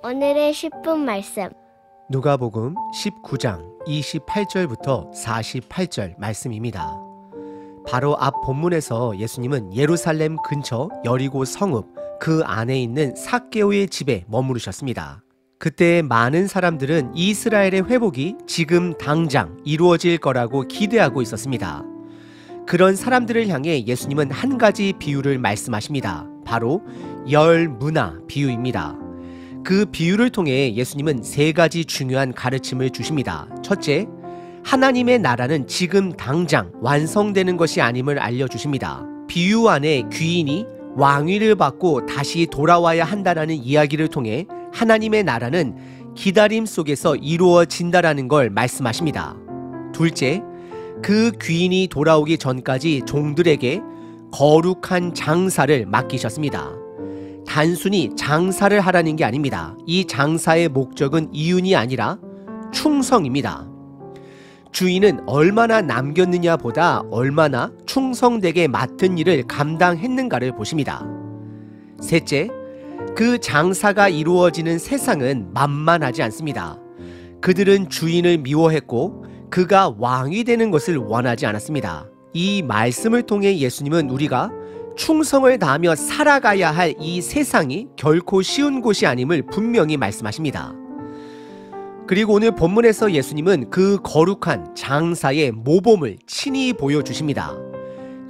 오늘의 10분 말씀. 누가복음 19장 28절부터 48절 말씀입니다. 바로 앞 본문에서 예수님은 예루살렘 근처 여리고 성읍 그 안에 있는 삭개오의 집에 머무르셨습니다. 그때 많은 사람들은 이스라엘의 회복이 지금 당장 이루어질 거라고 기대하고 있었습니다. 그런 사람들을 향해 예수님은 한 가지 비유를 말씀하십니다. 바로 열 문화 비유입니다. 그 비유를 통해 예수님은 세 가지 중요한 가르침을 주십니다. 첫째, 하나님의 나라는 지금 당장 완성되는 것이 아님을 알려주십니다. 비유 안에 귀인이 왕위를 받고 다시 돌아와야 한다라는 이야기를 통해 하나님의 나라는 기다림 속에서 이루어진다라는 걸 말씀하십니다. 둘째, 그 귀인이 돌아오기 전까지 종들에게 거룩한 장사를 맡기셨습니다. 단순히 장사를 하라는 게 아닙니다. 이 장사의 목적은 이윤이 아니라 충성입니다. 주인은 얼마나 남겼느냐 보다 얼마나 충성되게 맡은 일을 감당했는가를 보십니다. 셋째, 그 장사가 이루어지는 세상은 만만하지 않습니다. 그들은 주인을 미워했고 그가 왕이 되는 것을 원하지 않았습니다. 이 말씀을 통해 예수님은 우리가 충성을 다하며 살아가야 할 이 세상이 결코 쉬운 곳이 아님을 분명히 말씀하십니다. 그리고 오늘 본문에서 예수님은 그 거룩한 장사의 모범을 친히 보여주십니다.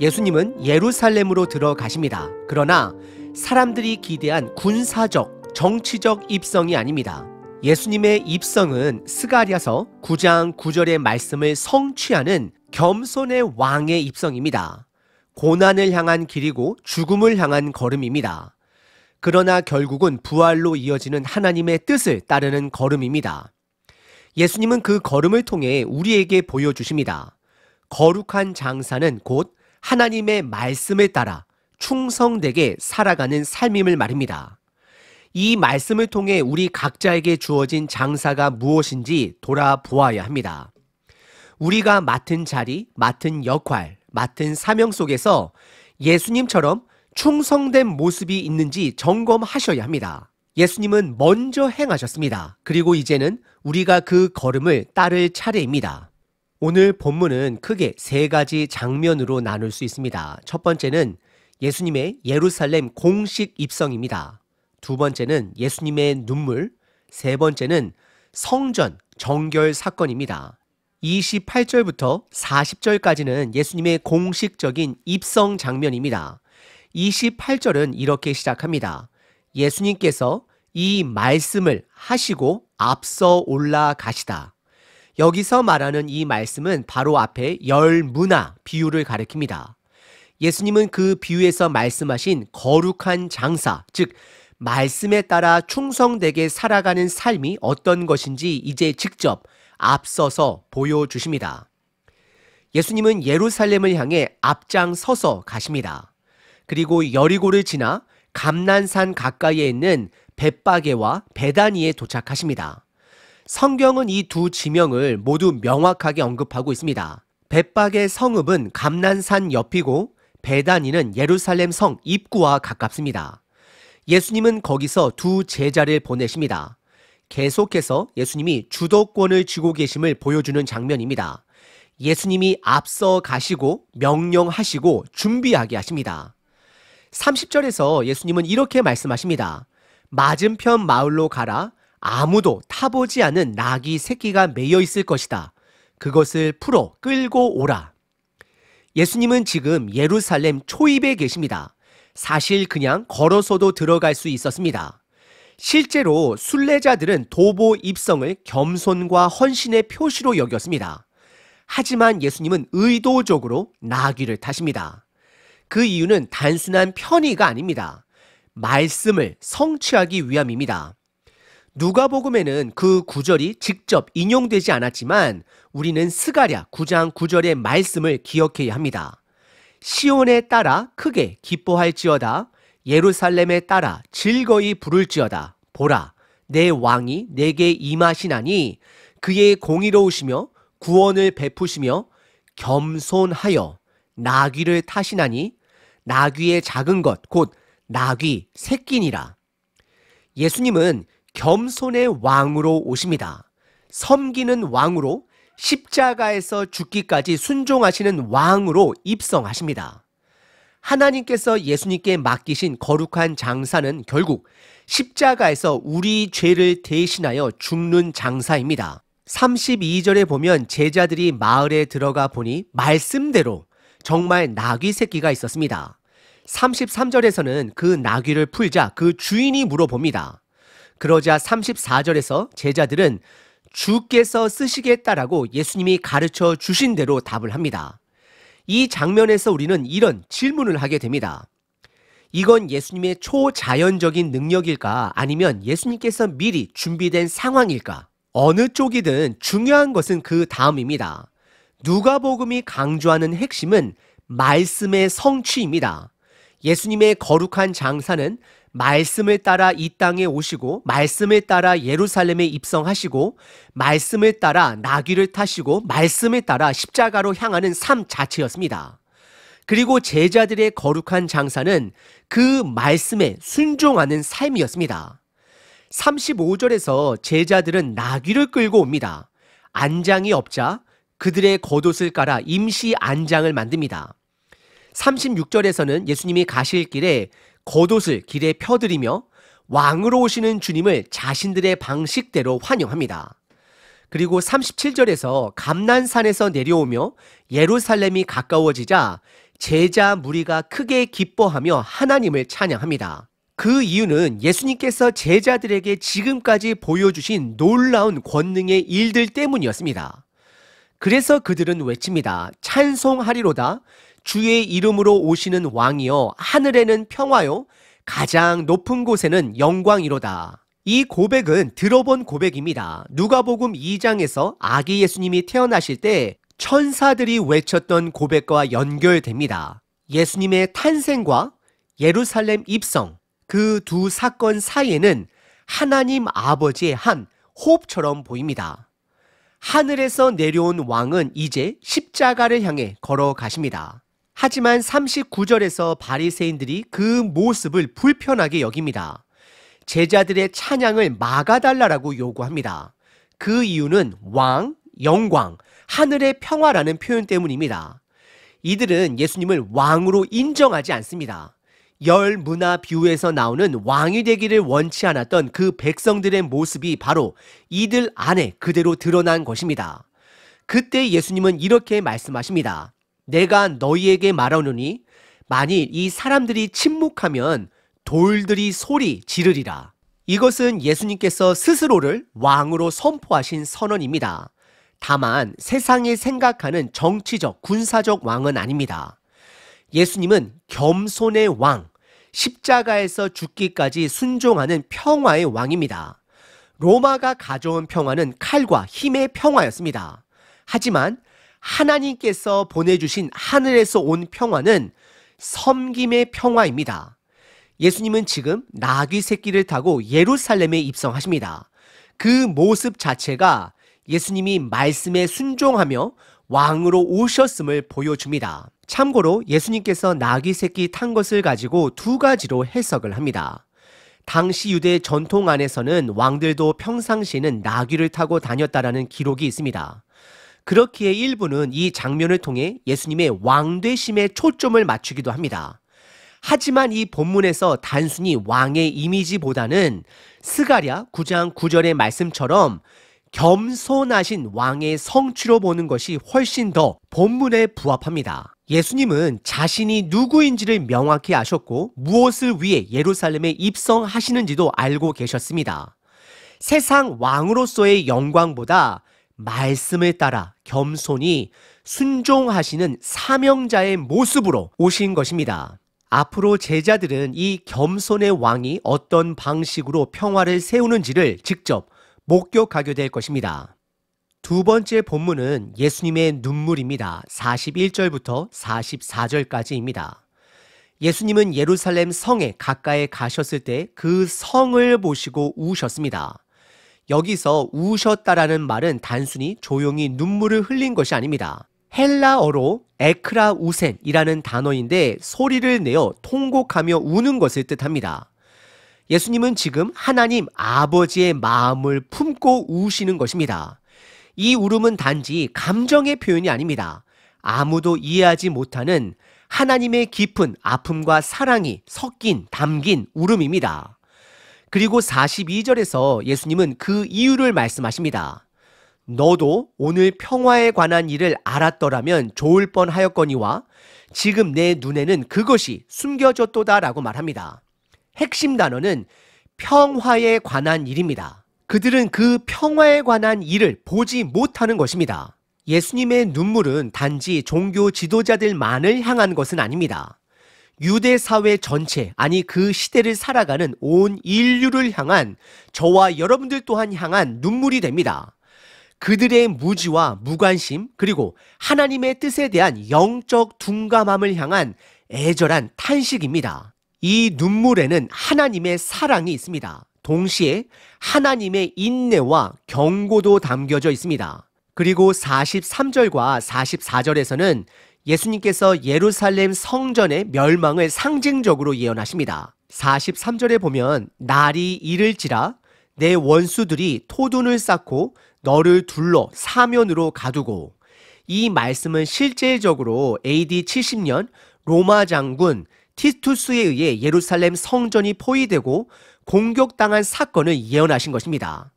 예수님은 예루살렘으로 들어가십니다. 그러나 사람들이 기대한 군사적, 정치적 입성이 아닙니다. 예수님의 입성은 스가랴서 9장 9절의 말씀을 성취하는 겸손의 왕의 입성입니다. 고난을 향한 길이고 죽음을 향한 걸음입니다. 그러나 결국은 부활로 이어지는 하나님의 뜻을 따르는 걸음입니다. 예수님은 그 걸음을 통해 우리에게 보여주십니다. 거룩한 장사는 곧 하나님의 말씀을 따라 충성되게 살아가는 삶임을 말입니다. 이 말씀을 통해 우리 각자에게 주어진 장사가 무엇인지 돌아보아야 합니다. 우리가 맡은 자리, 맡은 역할, 맡은 사명 속에서 예수님처럼 충성된 모습이 있는지 점검하셔야 합니다. 예수님은 먼저 행하셨습니다. 그리고 이제는 우리가 그 걸음을 따를 차례입니다. 오늘 본문은 크게 세 가지 장면으로 나눌 수 있습니다. 첫 번째는 예수님의 예루살렘 공식 입성입니다. 두 번째는 예수님의 눈물, 세 번째는 성전 정결 사건입니다. 28절부터 40절까지는 예수님의 공식적인 입성 장면입니다. 28절은 이렇게 시작합니다. 예수님께서 이 말씀을 하시고 앞서 올라가시다. 여기서 말하는 이 말씀은 바로 앞에 열 문화 비유를 가리킵니다. 예수님은 그 비유에서 말씀하신 거룩한 장사, 즉 말씀에 따라 충성되게 살아가는 삶이 어떤 것인지 이제 직접 앞서서 보여주십니다. 예수님은 예루살렘을 향해 앞장서서 가십니다. 그리고 여리고를 지나 감난산 가까이에 있는 벳바게와 베다니에 도착하십니다. 성경은 이 두 지명을 모두 명확하게 언급하고 있습니다. 벳바게 성읍은 감난산 옆이고 베다니는 예루살렘 성 입구와 가깝습니다. 예수님은 거기서 두 제자를 보내십니다. 계속해서 예수님이 주도권을 쥐고 계심을 보여주는 장면입니다. 예수님이 앞서 가시고 명령하시고 준비하게 하십니다. 30절에서 예수님은 이렇게 말씀하십니다. 맞은편 마을로 가라. 아무도 타보지 않은 나귀 새끼가 매여 있을 것이다. 그것을 풀어 끌고 오라. 예수님은 지금 예루살렘 초입에 계십니다. 사실 그냥 걸어서도 들어갈 수 있었습니다. 실제로 순례자들은 도보 입성을 겸손과 헌신의 표시로 여겼습니다. 하지만 예수님은 의도적으로 나귀를 타십니다. 그 이유는 단순한 편의가 아닙니다. 말씀을 성취하기 위함입니다. 누가복음에는 그 구절이 직접 인용되지 않았지만 우리는 스가랴 9장 9절의 말씀을 기억해야 합니다. 시온에 따라 크게 기뻐할지어다. 예루살렘에 따라 즐거이 부를지어다. 보라, 내 왕이 내게 임하시나니 그의 공의로우시며 구원을 베푸시며 겸손하여 나귀를 타시나니 나귀의 작은 것 곧 나귀 새끼니라. 예수님은 겸손의 왕으로 오십니다. 섬기는 왕으로 십자가에서 죽기까지 순종하시는 왕으로 입성하십니다. 하나님께서 예수님께 맡기신 거룩한 장사는 결국 십자가에서 우리 죄를 대신하여 죽는 장사입니다. 32절에 보면 제자들이 마을에 들어가 보니 말씀대로 정말 나귀 새끼가 있었습니다. 33절에서는 그 나귀를 풀자 그 주인이 물어봅니다. 그러자 34절에서 제자들은 주께서 쓰시겠다라고 예수님이 가르쳐 주신 대로 답을 합니다. 이 장면에서 우리는 이런 질문을 하게 됩니다. 이건 예수님의 초자연적인 능력일까? 아니면 예수님께서 미리 준비된 상황일까? 어느 쪽이든 중요한 것은 그 다음입니다. 누가복음이 강조하는 핵심은 말씀의 성취입니다. 예수님의 거룩한 장사는 말씀을 따라 이 땅에 오시고 말씀을 따라 예루살렘에 입성하시고 말씀을 따라 나귀를 타시고 말씀을 따라 십자가로 향하는 삶 자체였습니다. 그리고 제자들의 거룩한 장사는 그 말씀에 순종하는 삶이었습니다. 35절에서 제자들은 나귀를 끌고 옵니다. 안장이 없자 그들의 겉옷을 깔아 임시 안장을 만듭니다. 36절에서는 예수님이 가실 길에 겉옷을 길에 펴드리며 왕으로 오시는 주님을 자신들의 방식대로 환영합니다. 그리고 37절에서 감난산에서 내려오며 예루살렘이 가까워지자 제자 무리가 크게 기뻐하며 하나님을 찬양합니다. 그 이유는 예수님께서 제자들에게 지금까지 보여주신 놀라운 권능의 일들 때문이었습니다. 그래서 그들은 외칩니다. 찬송하리로다. 주의 이름으로 오시는 왕이여 하늘에는 평화요 가장 높은 곳에는 영광이로다. 이 고백은 들어본 고백입니다. 누가복음 2장에서 아기 예수님이 태어나실 때 천사들이 외쳤던 고백과 연결됩니다. 예수님의 탄생과 예루살렘 입성, 그 두 사건 사이에는 하나님 아버지의 한 호흡처럼 보입니다. 하늘에서 내려온 왕은 이제 십자가를 향해 걸어가십니다. 하지만 39절에서 바리새인들이 그 모습을 불편하게 여깁니다. 제자들의 찬양을 막아달라고 요구합니다. 그 이유는 왕, 영광, 하늘의 평화라는 표현 때문입니다. 이들은 예수님을 왕으로 인정하지 않습니다. 열 문화 비유에서 나오는 왕이 되기를 원치 않았던 그 백성들의 모습이 바로 이들 안에 그대로 드러난 것입니다. 그때 예수님은 이렇게 말씀하십니다. 내가 너희에게 말하노니 만일 이 사람들이 침묵하면 돌들이 소리 지르리라. 이것은 예수님께서 스스로를 왕으로 선포하신 선언입니다. 다만 세상이 생각하는 정치적, 군사적 왕은 아닙니다. 예수님은 겸손의 왕, 십자가에서 죽기까지 순종하는 평화의 왕입니다. 로마가 가져온 평화는 칼과 힘의 평화였습니다. 하지만 하나님께서 보내주신 하늘에서 온 평화는 섬김의 평화입니다. 예수님은 지금 나귀 새끼를 타고 예루살렘에 입성하십니다. 그 모습 자체가 예수님이 말씀에 순종하며 왕으로 오셨음을 보여줍니다. 참고로 예수님께서 나귀 새끼 탄 것을 가지고 두 가지로 해석을 합니다. 당시 유대 전통 안에서는 왕들도 평상시에는 나귀를 타고 다녔다라는 기록이 있습니다. 그렇기에 일부는 이 장면을 통해 예수님의 왕되심에 초점을 맞추기도 합니다. 하지만 이 본문에서 단순히 왕의 이미지보다는 스가랴 9장 9절의 말씀처럼 겸손하신 왕의 성취로 보는 것이 훨씬 더 본문에 부합합니다. 예수님은 자신이 누구인지를 명확히 아셨고 무엇을 위해 예루살렘에 입성하시는지도 알고 계셨습니다. 세상 왕으로서의 영광보다 말씀을 따라 겸손히 순종하시는 사명자의 모습으로 오신 것입니다. 앞으로 제자들은 이 겸손의 왕이 어떤 방식으로 평화를 세우는지를 직접 목격하게 될 것입니다. 두 번째 본문은 예수님의 눈물입니다. 41절부터 44절까지입니다. 예수님은 예루살렘 성에 가까이 가셨을 때 그 성을 보시고 우셨습니다. 여기서 우셨다라는 말은 단순히 조용히 눈물을 흘린 것이 아닙니다. 헬라어로 에크라우센이라는 단어인데 소리를 내어 통곡하며 우는 것을 뜻합니다. 예수님은 지금 하나님 아버지의 마음을 품고 우시는 것입니다. 이 울음은 단지 감정의 표현이 아닙니다. 아무도 이해하지 못하는 하나님의 깊은 아픔과 사랑이 섞인 담긴 울음입니다. 그리고 42절에서 예수님은 그 이유를 말씀하십니다. 너도 오늘 평화에 관한 일을 알았더라면 좋을 뻔하였거니와 지금 내 눈에는 그것이 숨겨졌도다라고 말합니다. 핵심 단어는 평화에 관한 일입니다. 그들은 그 평화에 관한 일을 보지 못하는 것입니다. 예수님의 눈물은 단지 종교 지도자들만을 향한 것은 아닙니다. 유대 사회 전체, 아니 그 시대를 살아가는 온 인류를 향한, 저와 여러분들 또한 향한 눈물이 됩니다. 그들의 무지와 무관심, 그리고 하나님의 뜻에 대한 영적 둔감함을 향한 애절한 탄식입니다. 이 눈물에는 하나님의 사랑이 있습니다. 동시에 하나님의 인내와 경고도 담겨져 있습니다. 그리고 43절과 44절에서는 예수님께서 예루살렘 성전의 멸망을 상징적으로 예언하십니다. 43절에 보면 날이 이를지라 내 원수들이 토둔을 쌓고 너를 둘러 사면으로 가두고, 이 말씀은 실제적으로 AD 70년 로마 장군 티투스에 의해 예루살렘 성전이 포위되고 공격당한 사건을 예언하신 것입니다.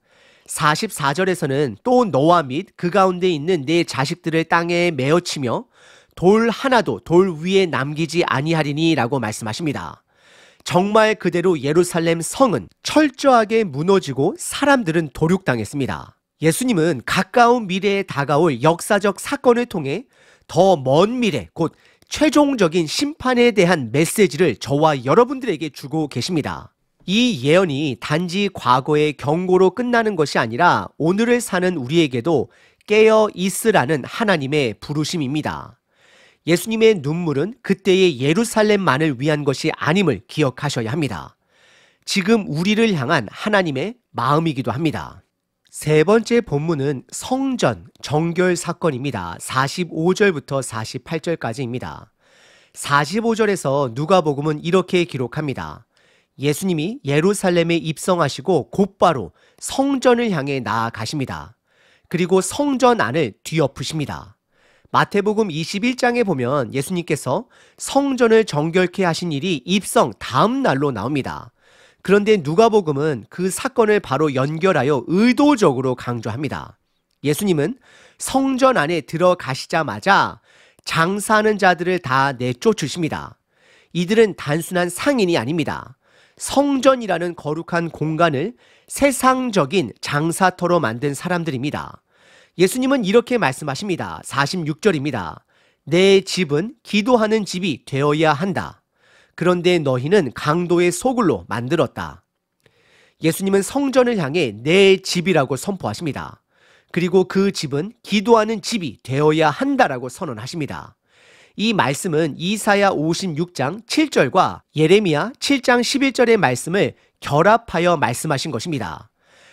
44절에서는 또 너와 및 그 가운데 있는 내 자식들을 땅에 메어치며 돌 하나도 돌 위에 남기지 아니하리니 라고 말씀하십니다. 정말 그대로 예루살렘 성은 철저하게 무너지고 사람들은 도륙당했습니다. 예수님은 가까운 미래에 다가올 역사적 사건을 통해 더 먼 미래, 곧 최종적인 심판에 대한 메시지를 저와 여러분들에게 주고 계십니다. 이 예언이 단지 과거의 경고로 끝나는 것이 아니라 오늘을 사는 우리에게도 깨어 있으라는 하나님의 부르심입니다. 예수님의 눈물은 그때의 예루살렘만을 위한 것이 아님을 기억하셔야 합니다. 지금 우리를 향한 하나님의 마음이기도 합니다. 세 번째 본문은 성전 정결 사건입니다. 45절부터 48절까지입니다. 45절에서 누가복음은 이렇게 기록합니다. 예수님이 예루살렘에 입성하시고 곧바로 성전을 향해 나아가십니다. 그리고 성전 안을 뒤엎으십니다. 마태복음 21장에 보면 예수님께서 성전을 정결케 하신 일이 입성 다음 날로 나옵니다. 그런데 누가복음은 그 사건을 바로 연결하여 의도적으로 강조합니다. 예수님은 성전 안에 들어가시자마자 장사하는 자들을 다 내쫓으십니다. 이들은 단순한 상인이 아닙니다. 성전이라는 거룩한 공간을 세상적인 장사터로 만든 사람들입니다. 예수님은 이렇게 말씀하십니다. 46절입니다. 내 집은 기도하는 집이 되어야 한다. 그런데 너희는 강도의 소굴로 만들었다. 예수님은 성전을 향해 내 집이라고 선포하십니다. 그리고 그 집은 기도하는 집이 되어야 한다라고 선언하십니다. 이 말씀은 이사야 56장 7절과 예레미야 7장 11절의 말씀을 결합하여 말씀하신 것입니다.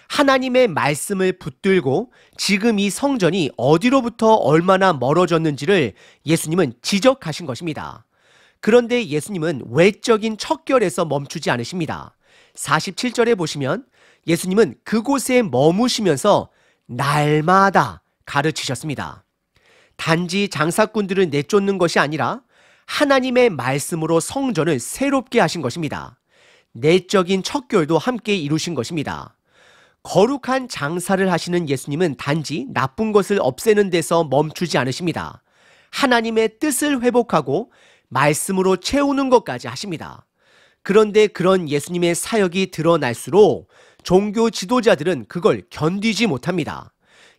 하나님의 말씀을 붙들고 지금 이 성전이 어디로부터 얼마나 멀어졌는지를 예수님은 지적하신 것입니다. 그런데 예수님은 외적인 척결에서 멈추지 않으십니다. 47절에 보시면 예수님은 그곳에 머무시면서 날마다 가르치셨습니다. 단지 장사꾼들을 내쫓는 것이 아니라 하나님의 말씀으로 성전을 새롭게 하신 것입니다. 내적인 척결도 함께 이루신 것입니다. 거룩한 장사를 하시는 예수님은 단지 나쁜 것을 없애는 데서 멈추지 않으십니다. 하나님의 뜻을 회복하고 말씀으로 채우는 것까지 하십니다. 그런데 그런 예수님의 사역이 드러날수록 종교 지도자들은 그걸 견디지 못합니다.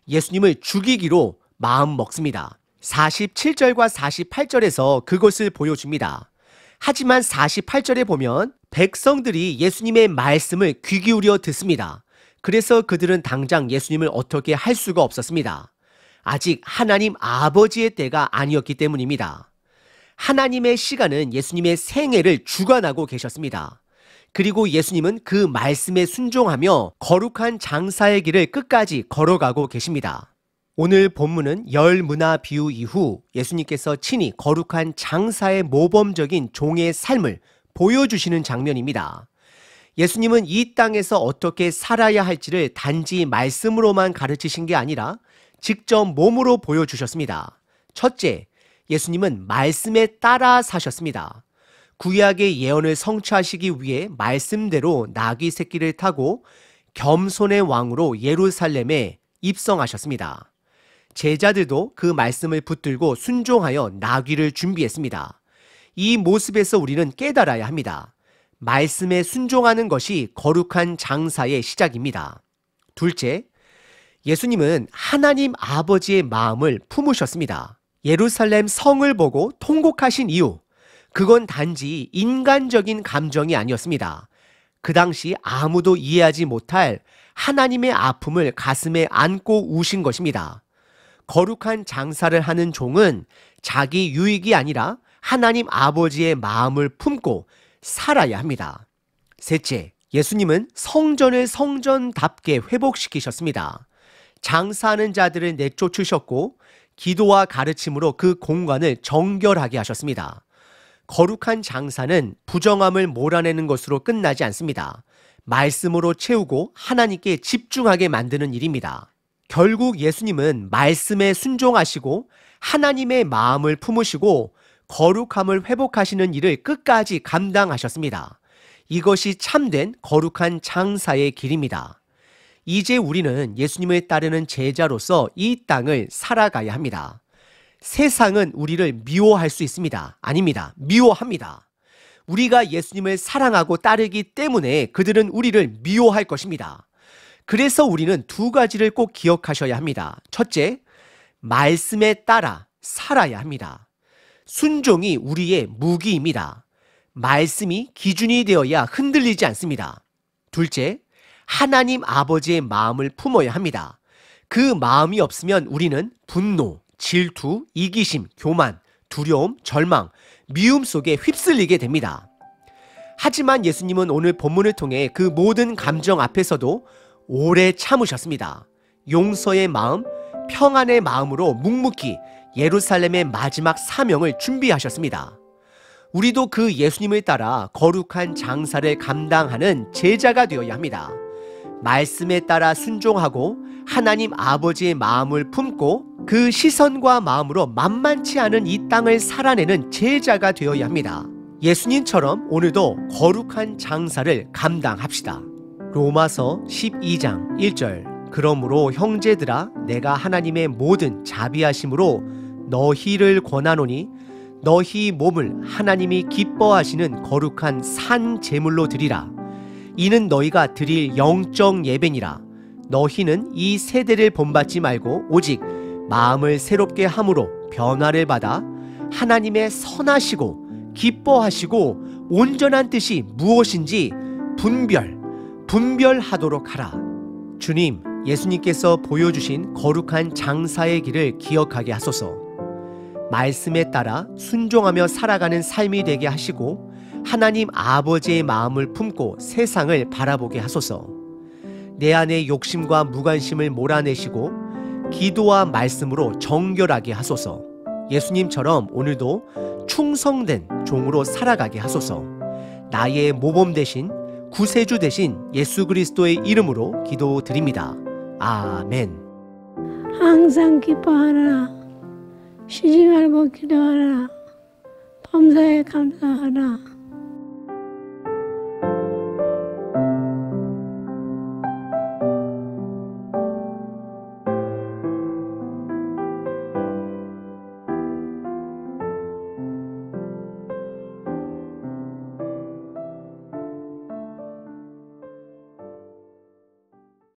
예수님을 죽이기로 마음 먹습니다. 47절과 48절에서 그것을 보여줍니다. 하지만 48절에 보면 백성들이 예수님의 말씀을 귀 기울여 듣습니다. 그래서 그들은 당장 예수님을 어떻게 할 수가 없었습니다. 아직 하나님 아버지의 때가 아니었기 때문입니다. 하나님의 시간은 예수님의 생애를 주관하고 계셨습니다. 그리고 예수님은 그 말씀에 순종하며 거룩한 장사의 길을 끝까지 걸어가고 계십니다. 오늘 본문은 열 문화 비유 이후 예수님께서 친히 거룩한 장사의 모범적인 종의 삶을 보여주시는 장면입니다. 예수님은 이 땅에서 어떻게 살아야 할지를 단지 말씀으로만 가르치신 게 아니라 직접 몸으로 보여주셨습니다. 첫째, 예수님은 말씀에 따라 사셨습니다. 구약의 예언을 성취하시기 위해 말씀대로 나귀 새끼를 타고 겸손의 왕으로 예루살렘에 입성하셨습니다. 제자들도 그 말씀을 붙들고 순종하여 나귀를 준비했습니다. 이 모습에서 우리는 깨달아야 합니다. 말씀에 순종하는 것이 거룩한 장사의 시작입니다. 둘째, 예수님은 하나님 아버지의 마음을 품으셨습니다. 예루살렘 성을 보고 통곡하신 이유, 그건 단지 인간적인 감정이 아니었습니다. 그 당시 아무도 이해하지 못할 하나님의 아픔을 가슴에 안고 우신 것입니다. 거룩한 장사를 하는 종은 자기 유익이 아니라 하나님 아버지의 마음을 품고 살아야 합니다. 셋째, 예수님은 성전을 성전답게 회복시키셨습니다. 장사하는 자들을 내쫓으셨고 기도와 가르침으로 그 공간을 정결하게 하셨습니다. 거룩한 장사는 부정함을 몰아내는 것으로 끝나지 않습니다. 말씀으로 채우고 하나님께 집중하게 만드는 일입니다. 결국 예수님은 말씀에 순종하시고 하나님의 마음을 품으시고 거룩함을 회복하시는 일을 끝까지 감당하셨습니다. 이것이 참된 거룩한 장사의 길입니다. 이제 우리는 예수님을 따르는 제자로서 이 땅을 살아가야 합니다. 세상은 우리를 미워할 수 있습니다. 아닙니다. 미워합니다. 우리가 예수님을 사랑하고 따르기 때문에 그들은 우리를 미워할 것입니다. 그래서 우리는 두 가지를 꼭 기억하셔야 합니다. 첫째, 말씀에 따라 살아야 합니다. 순종이 우리의 무기입니다. 말씀이 기준이 되어야 흔들리지 않습니다. 둘째, 하나님 아버지의 마음을 품어야 합니다. 그 마음이 없으면 우리는 분노, 질투, 이기심, 교만, 두려움, 절망, 미움 속에 휩쓸리게 됩니다. 하지만 예수님은 오늘 본문을 통해 그 모든 감정 앞에서도 오래 참으셨습니다. 용서의 마음, 평안의 마음으로 묵묵히 예루살렘의 마지막 사명을 준비하셨습니다. 우리도 그 예수님을 따라 거룩한 장사를 감당하는 제자가 되어야 합니다. 말씀에 따라 순종하고 하나님 아버지의 마음을 품고 그 시선과 마음으로 만만치 않은 이 땅을 살아내는 제자가 되어야 합니다. 예수님처럼 오늘도 거룩한 장사를 감당합시다. 로마서 12장 1절, 그러므로 형제들아 내가 하나님의 모든 자비하심으로 너희를 권하노니 너희 몸을 하나님이 기뻐하시는 거룩한 산 제물로 드리라. 이는 너희가 드릴 영적 예배니라. 너희는 이 세대를 본받지 말고 오직 마음을 새롭게 함으로 변화를 받아 하나님의 선하시고 기뻐하시고 온전한 뜻이 무엇인지 분별하도록 하라. 주님, 예수님께서 보여주신 거룩한 장사의 길을 기억하게 하소서. 말씀에 따라 순종하며 살아가는 삶이 되게 하시고 하나님 아버지의 마음을 품고 세상을 바라보게 하소서. 내 안의 욕심과 무관심을 몰아내시고 기도와 말씀으로 정결하게 하소서. 예수님처럼 오늘도 충성된 종으로 살아가게 하소서. 나의 모범 되신 구세주 되신 예수 그리스도의 이름으로 기도드립니다. 아멘. 항상 기뻐하라. 쉬지 말고 기도하라. 범사에 감사하라.